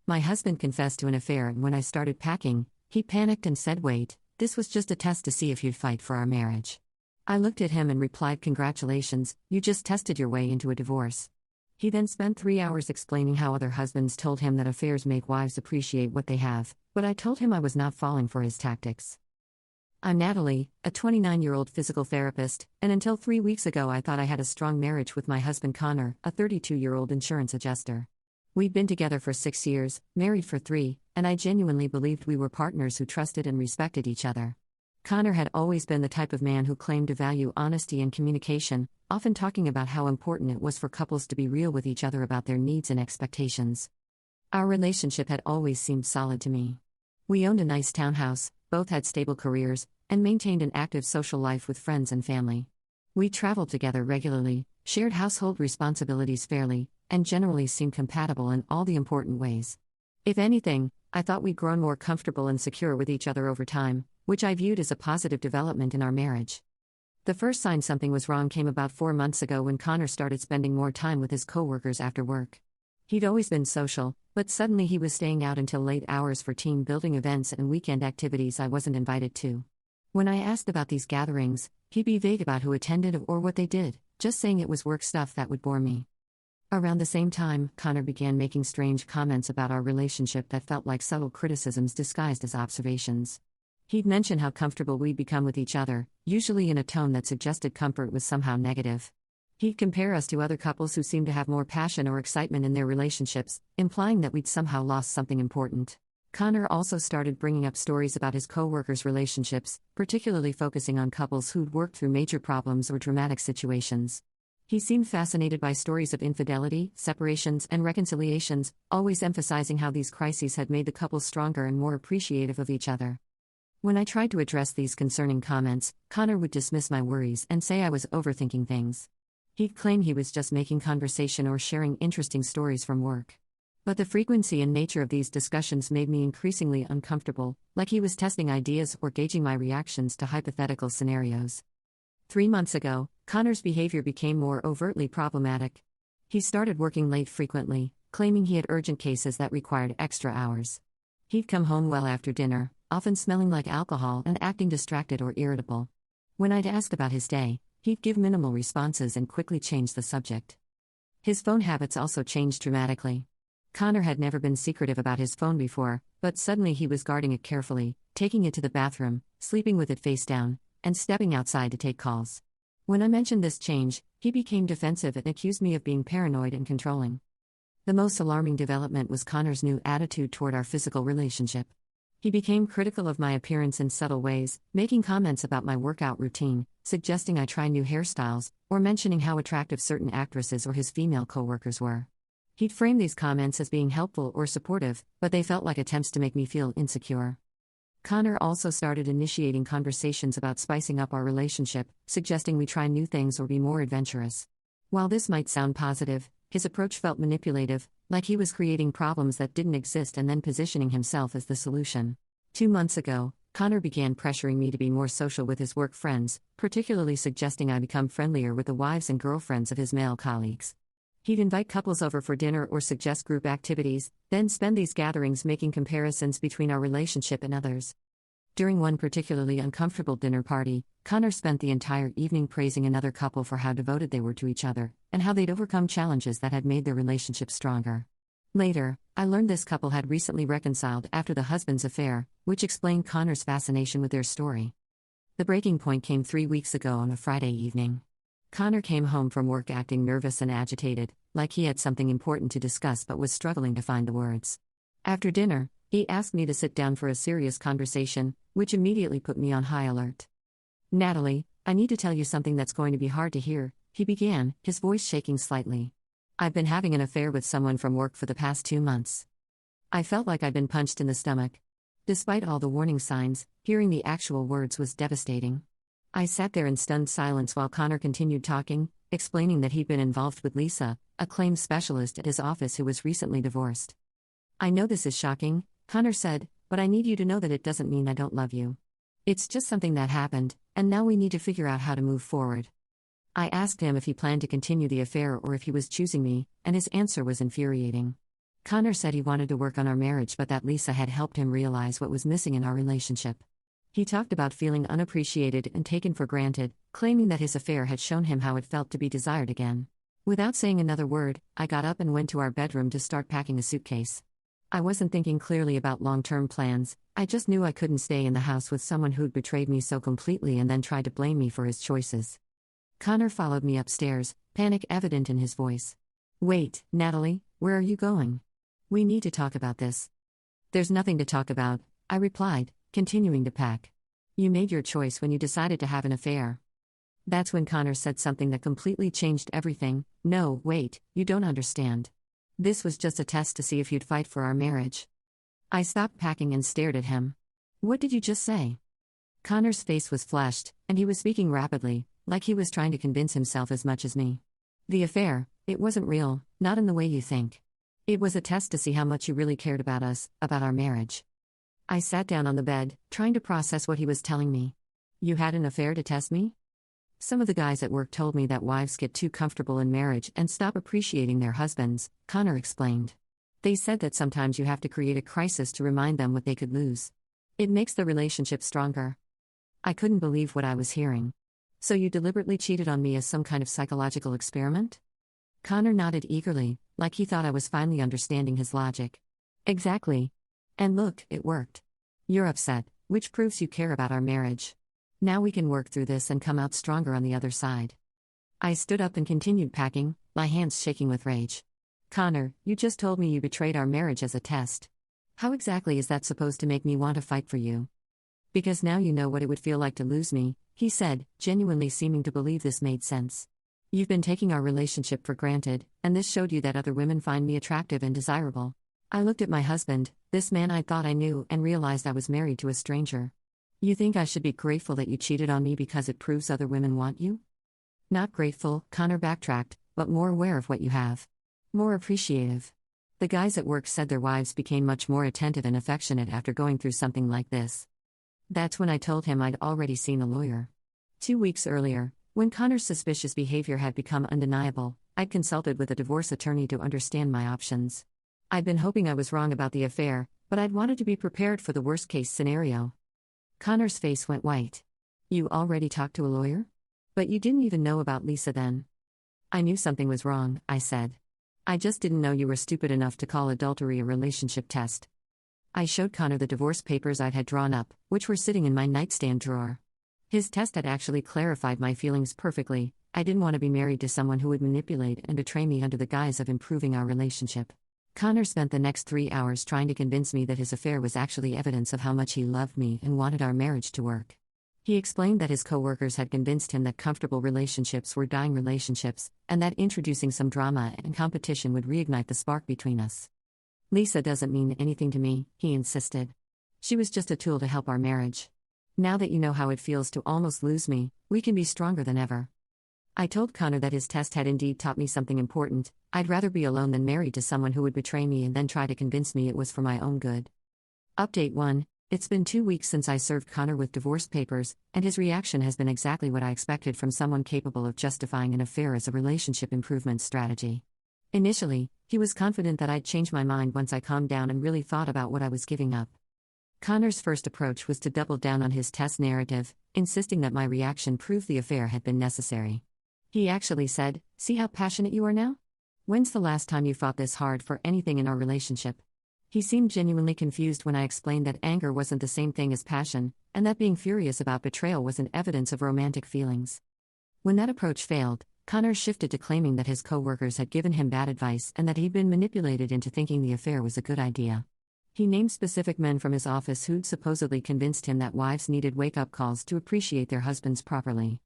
My husband confessed to an affair, and when I started packing, he panicked and said, "Wait, this was just a test to see if you'd fight for our marriage." I looked at him and replied, "Congratulations, you just tested your way into a divorce." He then spent 3 hours explaining how other husbands told him that affairs make wives appreciate what they have, but I told him I was not falling for his tactics. I'm Natalie, a 29-year-old physical therapist, and until 3 weeks ago I thought I had a strong marriage with my husband Connor, a 32-year-old insurance adjuster. We'd been together for 6 years, married for 3, and I genuinely believed we were partners who trusted and respected each other. Connor had always been the type of man who claimed to value honesty and communication, often talking about how important it was for couples to be real with each other about their needs and expectations. Our relationship had always seemed solid to me. We owned a nice townhouse, both had stable careers, and maintained an active social life with friends and family. We traveled together regularly, shared household responsibilities fairly, and generally seemed compatible in all the important ways. If anything, I thought we'd grown more comfortable and secure with each other over time, which I viewed as a positive development in our marriage. The first sign something was wrong came about 4 months ago when Connor started spending more time with his coworkers after work. He'd always been social, but suddenly he was staying out until late hours for team building events and weekend activities I wasn't invited to. When I asked about these gatherings, he'd be vague about who attended or what they did, just saying it was work stuff that would bore me. Around the same time, Connor began making strange comments about our relationship that felt like subtle criticisms disguised as observations. He'd mention how comfortable we'd become with each other, usually in a tone that suggested comfort was somehow negative. He'd compare us to other couples who seemed to have more passion or excitement in their relationships, implying that we'd somehow lost something important. Connor also started bringing up stories about his co-workers' relationships, particularly focusing on couples who'd worked through major problems or dramatic situations. He seemed fascinated by stories of infidelity, separations, and reconciliations, always emphasizing how these crises had made the couple stronger and more appreciative of each other. When I tried to address these concerning comments, Connor would dismiss my worries and say I was overthinking things. He'd claim he was just making conversation or sharing interesting stories from work. But the frequency and nature of these discussions made me increasingly uncomfortable, like he was testing ideas or gauging my reactions to hypothetical scenarios. 3 months ago, Connor's behavior became more overtly problematic. He started working late frequently, claiming he had urgent cases that required extra hours. He'd come home well after dinner, often smelling like alcohol and acting distracted or irritable. When I'd ask about his day, he'd give minimal responses and quickly change the subject. His phone habits also changed dramatically. Connor had never been secretive about his phone before, but suddenly he was guarding it carefully, taking it to the bathroom, sleeping with it face down, and stepping outside to take calls. When I mentioned this change, he became defensive and accused me of being paranoid and controlling. The most alarming development was Connor's new attitude toward our physical relationship. He became critical of my appearance in subtle ways, making comments about my workout routine, suggesting I try new hairstyles, or mentioning how attractive certain actresses or his female coworkers were. He'd frame these comments as being helpful or supportive, but they felt like attempts to make me feel insecure. Connor also started initiating conversations about spicing up our relationship, suggesting we try new things or be more adventurous. While this might sound positive, his approach felt manipulative, like he was creating problems that didn't exist and then positioning himself as the solution. 2 months ago, Connor began pressuring me to be more social with his work friends, particularly suggesting I become friendlier with the wives and girlfriends of his male colleagues. He'd invite couples over for dinner or suggest group activities, then spend these gatherings making comparisons between our relationship and others. During one particularly uncomfortable dinner party, Connor spent the entire evening praising another couple for how devoted they were to each other, and how they'd overcome challenges that had made their relationship stronger. Later, I learned this couple had recently reconciled after the husband's affair, which explained Connor's fascination with their story. The breaking point came 3 weeks ago on a Friday evening. Connor came home from work acting nervous and agitated, like he had something important to discuss but was struggling to find the words. After dinner, he asked me to sit down for a serious conversation, which immediately put me on high alert. "Natalie, I need to tell you something that's going to be hard to hear," he began, his voice shaking slightly. "I've been having an affair with someone from work for the past 2 months." I felt like I'd been punched in the stomach. Despite all the warning signs, hearing the actual words was devastating. I sat there in stunned silence while Connor continued talking, explaining that he'd been involved with Lisa, a claims specialist at his office who was recently divorced. "I know this is shocking," Connor said, "but I need you to know that it doesn't mean I don't love you. It's just something that happened, and now we need to figure out how to move forward." I asked him if he planned to continue the affair or if he was choosing me, and his answer was infuriating. Connor said he wanted to work on our marriage but that Lisa had helped him realize what was missing in our relationship. He talked about feeling unappreciated and taken for granted, claiming that his affair had shown him how it felt to be desired again. Without saying another word, I got up and went to our bedroom to start packing a suitcase. I wasn't thinking clearly about long-term plans, I just knew I couldn't stay in the house with someone who'd betrayed me so completely and then tried to blame me for his choices. Connor followed me upstairs, panic evident in his voice. "Wait, Natalie, where are you going? We need to talk about this." "There's nothing to talk about," I replied, continuing to pack. "You made your choice when you decided to have an affair." That's when Connor said something that completely changed everything. "No, wait, you don't understand. This was just a test to see if you'd fight for our marriage." I stopped packing and stared at him. "What did you just say?" Connor's face was flushed, and he was speaking rapidly, like he was trying to convince himself as much as me. "The affair, it wasn't real, not in the way you think. It was a test to see how much you really cared about us, about our marriage." I sat down on the bed, trying to process what he was telling me. "You had an affair to test me?" "Some of the guys at work told me that wives get too comfortable in marriage and stop appreciating their husbands," Connor explained. "They said that sometimes you have to create a crisis to remind them what they could lose. It makes the relationship stronger." I couldn't believe what I was hearing. "So you deliberately cheated on me as some kind of psychological experiment?" Connor nodded eagerly, like he thought I was finally understanding his logic. "Exactly. And look, it worked. You're upset, which proves you care about our marriage. Now we can work through this and come out stronger on the other side." I stood up and continued packing, my hands shaking with rage. "Connor, you just told me you betrayed our marriage as a test. How exactly is that supposed to make me want to fight for you?" "Because now you know what it would feel like to lose me," he said, genuinely seeming to believe this made sense. "You've been taking our relationship for granted, and this showed you that other women find me attractive and desirable." I looked at my husband, this man I thought I knew, and realized I was married to a stranger. "You think I should be grateful that you cheated on me because it proves other women want you?" "Not grateful," Connor backtracked, "but more aware of what you have. More appreciative. The guys at work said their wives became much more attentive and affectionate after going through something like this." That's when I told him I'd already seen a lawyer. 2 weeks earlier, when Connor's suspicious behavior had become undeniable, I'd consulted with a divorce attorney to understand my options. I'd been hoping I was wrong about the affair, but I'd wanted to be prepared for the worst-case scenario. Connor's face went white. "You already talked to a lawyer? But you didn't even know about Lisa then." "I knew something was wrong," I said. "I just didn't know you were stupid enough to call adultery a relationship test." I showed Connor the divorce papers I'd had drawn up, which were sitting in my nightstand drawer. His test had actually clarified my feelings perfectly. I didn't want to be married to someone who would manipulate and betray me under the guise of improving our relationship. Connor spent the next 3 hours trying to convince me that his affair was actually evidence of how much he loved me and wanted our marriage to work. He explained that his coworkers had convinced him that comfortable relationships were dying relationships, and that introducing some drama and competition would reignite the spark between us. "Lisa doesn't mean anything to me," he insisted. "She was just a tool to help our marriage. Now that you know how it feels to almost lose me, we can be stronger than ever." I told Connor that his test had indeed taught me something important. I'd rather be alone than married to someone who would betray me and then try to convince me it was for my own good. Update 1. It's been 2 weeks since I served Connor with divorce papers, and his reaction has been exactly what I expected from someone capable of justifying an affair as a relationship improvement strategy. Initially, he was confident that I'd change my mind once I calmed down and really thought about what I was giving up. Connor's first approach was to double down on his test narrative, insisting that my reaction proved the affair had been necessary. He actually said, "See how passionate you are now? When's the last time you fought this hard for anything in our relationship?" He seemed genuinely confused when I explained that anger wasn't the same thing as passion, and that being furious about betrayal wasn't evidence of romantic feelings. When that approach failed, Connor shifted to claiming that his coworkers had given him bad advice and that he'd been manipulated into thinking the affair was a good idea. He named specific men from his office who'd supposedly convinced him that wives needed wake-up calls to appreciate their husbands properly.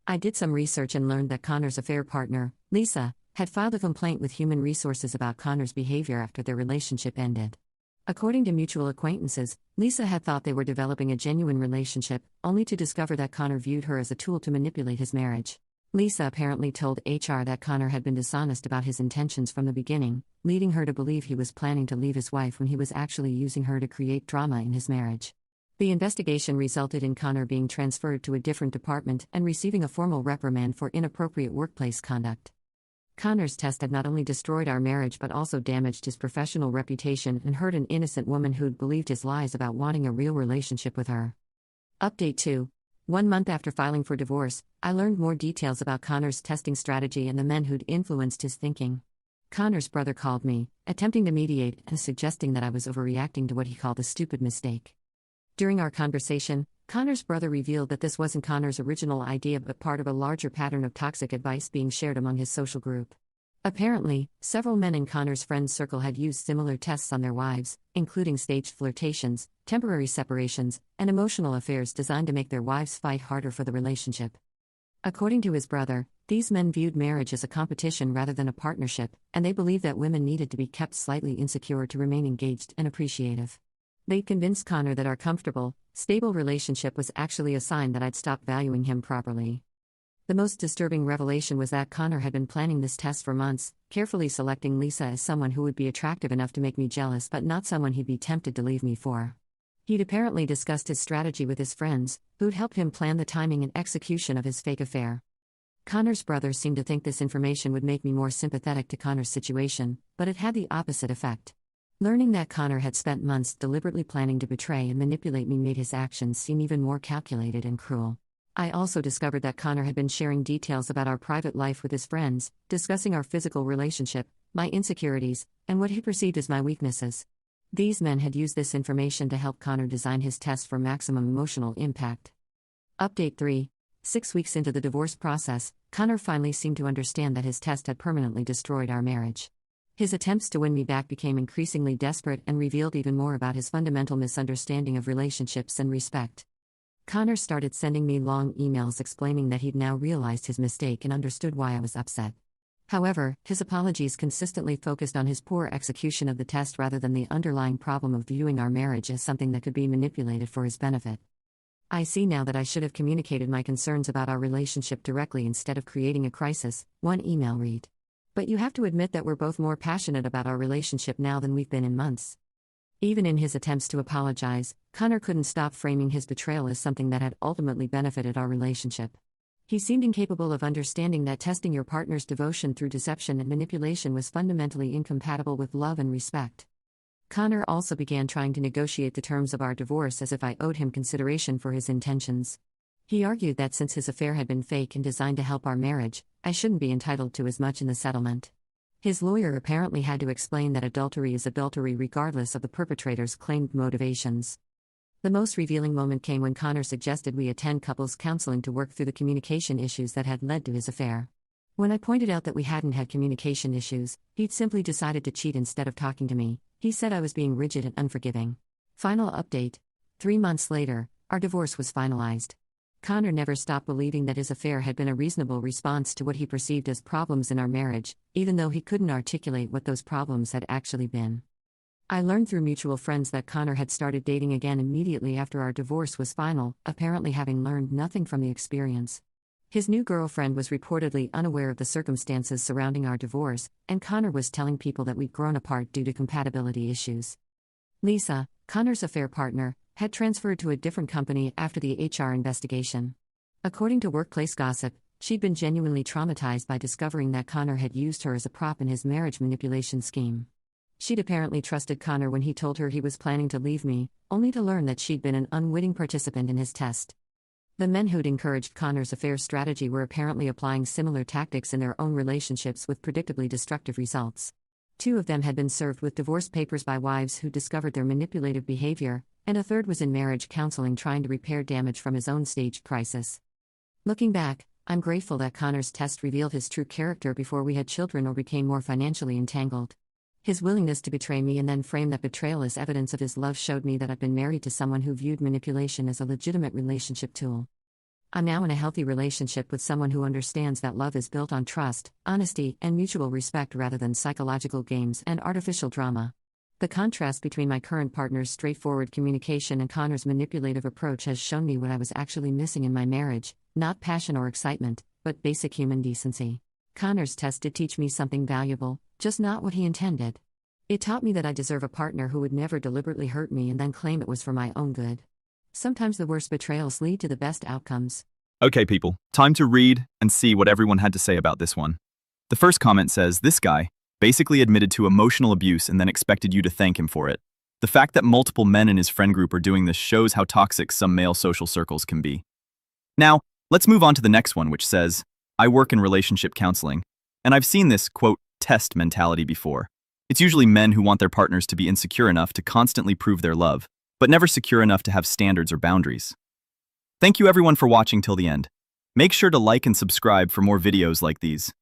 I did some research and learned that Connor's affair partner, Lisa, had filed a complaint with Human Resources about Connor's behavior after their relationship ended. According to mutual acquaintances, Lisa had thought they were developing a genuine relationship, only to discover that Connor viewed her as a tool to manipulate his marriage. Lisa apparently told HR that Connor had been dishonest about his intentions from the beginning, leading her to believe he was planning to leave his wife when he was actually using her to create drama in his marriage. The investigation resulted in Connor being transferred to a different department and receiving a formal reprimand for inappropriate workplace conduct. Connor's test had not only destroyed our marriage but also damaged his professional reputation and hurt an innocent woman who'd believed his lies about wanting a real relationship with her. Update 2. 1 month after filing for divorce, I learned more details about Connor's testing strategy and the men who'd influenced his thinking. Connor's brother called me, attempting to mediate and suggesting that I was overreacting to what he called a stupid mistake. During our conversation, Connor's brother revealed that this wasn't Connor's original idea but part of a larger pattern of toxic advice being shared among his social group. Apparently, several men in Connor's friend circle had used similar tests on their wives, including staged flirtations, temporary separations, and emotional affairs designed to make their wives fight harder for the relationship. According to his brother, these men viewed marriage as a competition rather than a partnership, and they believed that women needed to be kept slightly insecure to remain engaged and appreciative. They convinced Connor that our comfortable, stable relationship was actually a sign that I'd stopped valuing him properly. The most disturbing revelation was that Connor had been planning this test for months, carefully selecting Lisa as someone who would be attractive enough to make me jealous but not someone he'd be tempted to leave me for. He'd apparently discussed his strategy with his friends, who'd helped him plan the timing and execution of his fake affair. Connor's brother seemed to think this information would make me more sympathetic to Connor's situation, but it had the opposite effect. Learning that Connor had spent months deliberately planning to betray and manipulate me made his actions seem even more calculated and cruel. I also discovered that Connor had been sharing details about our private life with his friends, discussing our physical relationship, my insecurities, and what he perceived as my weaknesses. These men had used this information to help Connor design his test for maximum emotional impact. Update 3. 6 weeks into the divorce process, Connor finally seemed to understand that his test had permanently destroyed our marriage. His attempts to win me back became increasingly desperate and revealed even more about his fundamental misunderstanding of relationships and respect. Connor started sending me long emails explaining that he'd now realized his mistake and understood why I was upset. However, his apologies consistently focused on his poor execution of the test rather than the underlying problem of viewing our marriage as something that could be manipulated for his benefit. I see now that I should have communicated my concerns about our relationship directly instead of creating a crisis, one email read. But you have to admit that we're both more passionate about our relationship now than we've been in months. Even in his attempts to apologize, Connor couldn't stop framing his betrayal as something that had ultimately benefited our relationship. He seemed incapable of understanding that testing your partner's devotion through deception and manipulation was fundamentally incompatible with love and respect. Connor also began trying to negotiate the terms of our divorce as if I owed him consideration for his intentions. He argued that since his affair had been fake and designed to help our marriage, I shouldn't be entitled to as much in the settlement. His lawyer apparently had to explain that adultery is adultery regardless of the perpetrator's claimed motivations. The most revealing moment came when Connor suggested we attend couples counseling to work through the communication issues that had led to his affair. When I pointed out that we hadn't had communication issues, he'd simply decided to cheat instead of talking to me. He said I was being rigid and unforgiving. Final update. 3 months later, our divorce was finalized. Connor never stopped believing that his affair had been a reasonable response to what he perceived as problems in our marriage, even though he couldn't articulate what those problems had actually been. I learned through mutual friends that Connor had started dating again immediately after our divorce was final, apparently having learned nothing from the experience. His new girlfriend was reportedly unaware of the circumstances surrounding our divorce, and Connor was telling people that we'd grown apart due to compatibility issues. Lisa, Connor's affair partner, had transferred to a different company after the HR investigation. According to workplace gossip, she'd been genuinely traumatized by discovering that Connor had used her as a prop in his marriage manipulation scheme. She'd apparently trusted Connor when he told her he was planning to leave me, only to learn that she'd been an unwitting participant in his test. The men who'd encouraged Connor's affair strategy were apparently applying similar tactics in their own relationships with predictably destructive results. 2 of them had been served with divorce papers by wives who discovered their manipulative behavior, and a third was in marriage counseling trying to repair damage from his own staged crisis. Looking back, I'm grateful that Connor's test revealed his true character before we had children or became more financially entangled. His willingness to betray me and then frame that betrayal as evidence of his love showed me that I've been married to someone who viewed manipulation as a legitimate relationship tool. I'm now in a healthy relationship with someone who understands that love is built on trust, honesty, and mutual respect rather than psychological games and artificial drama. The contrast between my current partner's straightforward communication and Connor's manipulative approach has shown me what I was actually missing in my marriage, not passion or excitement, but basic human decency. Connor's test did teach me something valuable, just not what he intended. It taught me that I deserve a partner who would never deliberately hurt me and then claim it was for my own good. Sometimes the worst betrayals lead to the best outcomes. Okay, people, time to read and see what everyone had to say about this one. The first comment says, "This guy basically admitted to emotional abuse and then expected you to thank him for it. The fact that multiple men in his friend group are doing this shows how toxic some male social circles can be." Now, let's move on to the next one, which says, "I work in relationship counseling, and I've seen this, quote, test mentality before. It's usually men who want their partners to be insecure enough to constantly prove their love, but never secure enough to have standards or boundaries." Thank you everyone for watching till the end. Make sure to like and subscribe for more videos like these.